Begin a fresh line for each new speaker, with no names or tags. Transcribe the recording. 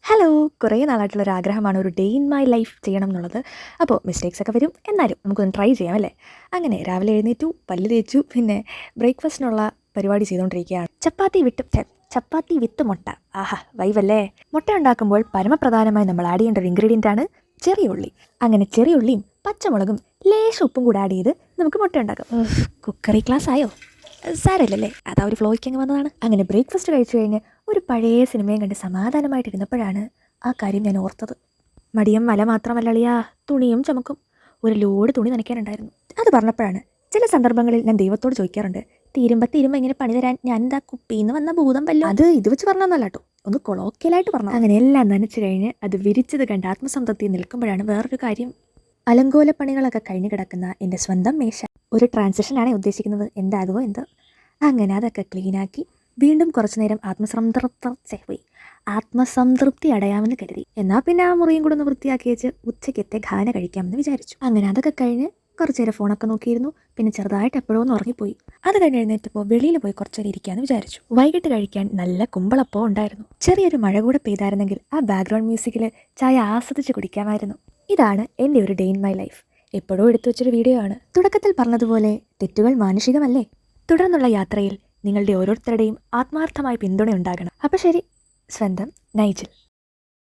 Hello! കുറേ നാളായിട്ടുള്ളൊരു ആഗ്രഹമാണ് ഒരു ഡേ ഇൻ മൈ ലൈഫ് ചെയ്യണം എന്നുള്ളത്. അപ്പോൾ മിസ്റ്റേക്സ് ഒക്കെ വരും. എന്നാലും നമുക്കൊന്ന് ട്രൈ ചെയ്യാം അല്ലേ? അങ്ങനെ രാവിലെ എഴുന്നേറ്റു, പല്ല് തേച്ചു, പിന്നെ ബ്രേക്ക്ഫാസ്റ്റിനുള്ള പരിപാടി ചെയ്തുകൊണ്ടിരിക്കുകയാണ്. ചപ്പാത്തി വിത്ത് മുട്ട. ആഹാ വൈബല്ലേ! മുട്ട ഉണ്ടാക്കുമ്പോൾ പരമപ്രധാനമായി നമ്മൾ ആഡ് ചെയ്യേണ്ട ഒരു ഇൻഗ്രീഡിയൻ്റാണ് ചെറിയ ഉള്ളി. അങ്ങനെ ചെറിയ ഉള്ളിയും പച്ചമുളകും ലേശം ഉപ്പും കൂടെ ആഡ് ചെയ്ത് നമുക്ക് മുട്ട ഉണ്ടാക്കാം. കുക്കറി ക്ലാസ് ആയോ? സാരമില്ലല്ലേ, അതാ ഒരു ഫ്ലോയ്ക്ക് അങ്ങ് വന്നതാണ്. അങ്ങനെ ബ്രേക്ക്ഫാസ്റ്റ് കഴിച്ചു കഴിഞ്ഞ് ഒരു പഴയ സിനിമയും കണ്ട് സമാധാനമായിട്ടിരുന്നപ്പോഴാണ് ആ കാര്യം ഞാൻ ഓർത്തത്. മടിയം മല മാത്രമല്ലളിയാ, തുണിയും ചുമക്കും. ഒരു ലോഡ് തുണി നനയ്ക്കാനുണ്ടായിരുന്നു. അത് പറഞ്ഞപ്പോഴാണ് ചില സന്ദർഭങ്ങളിൽ ഞാൻ ദൈവത്തോട് ചോദിക്കാറുണ്ട്, തീരുമ്പോൾ ഇങ്ങനെ പണി തരാൻ ഞാൻ എന്താ കുപ്പിന്ന് വന്ന ഭൂതം വല്ലോ? അത് ഇത് വെച്ച് പറഞ്ഞൊന്നല്ല കേട്ടോ, ഒന്ന് കൊളോക്കിയലായിട്ട് പറഞ്ഞു. അങ്ങനെ എല്ലാം നനച്ചു കഴിഞ്ഞ് അത് വിരിച്ചത് കണ്ട് ആത്മസംതൃപ്തി നിൽക്കുമ്പോഴാണ് വേറൊരു കാര്യം. അലങ്കോല പണികളൊക്കെ കഴിഞ്ഞു കിടക്കുന്ന എൻ്റെ സ്വന്തം മേശ. ഒരു ട്രാൻസിഷനാണ് ഉദ്ദേശിക്കുന്നത്, എന്താകുമോ എന്തോ. അങ്ങനെ അതൊക്കെ ക്ലീനാക്കി വീണ്ടും കുറച്ചു നേരം ആത്മസംതൃപ്തി അടയാമെന്ന് കരുതി. എന്നാൽ പിന്നെ ആ മുറിയും കൂടെ ഒന്ന് വൃത്തിയാക്കി വെച്ച് ഉച്ചയ്ക്കത്തെ ഖാന കഴിക്കാമെന്ന് വിചാരിച്ചു. അങ്ങനെ അതൊക്കെ കഴിഞ്ഞ് കുറച്ചു നേരം ഫോണൊക്കെ നോക്കിയിരുന്നു. പിന്നെ ചെറുതായിട്ട് എപ്പോഴോ ഒന്ന് ഉറങ്ങിപ്പോയി. അത് കഴിഞ്ഞ് എഴുന്നേറ്റപ്പോൾ വെളിയിൽ പോയി കുറച്ചു നേരം ഇരിക്കാമെന്ന് വിചാരിച്ചു. വൈകിട്ട് കഴിക്കാൻ നല്ല കുമ്പളപ്പോ ഉണ്ടായിരുന്നു. ചെറിയൊരു മഴ കൂടെ പെയ്തായിരുന്നെങ്കിൽ ആ ബാക്ക്ഗ്രൗണ്ട് മ്യൂസിക്കിൽ ചായ ആസ്വദിച്ച് കുടിക്കാമായിരുന്നു. ഇതാണ് എൻ്റെ ഒരു ഡേ ഇൻ മൈ ലൈഫ്. എപ്പോഴും എടുത്തു വെച്ചൊരു വീഡിയോ ആണ്. തുടക്കത്തിൽ പറഞ്ഞതുപോലെ തെറ്റുകൾ മാനുഷികമല്ലേ? തുടർന്നുള്ള യാത്രയിൽ നിങ്ങളുടെ ഓരോരുത്തരുടെയും ആത്മാർത്ഥമായ പിന്തുണ ഉണ്ടാകണം. അപ്പോൾ ശരി, സ്വന്തം നൈജിൽ.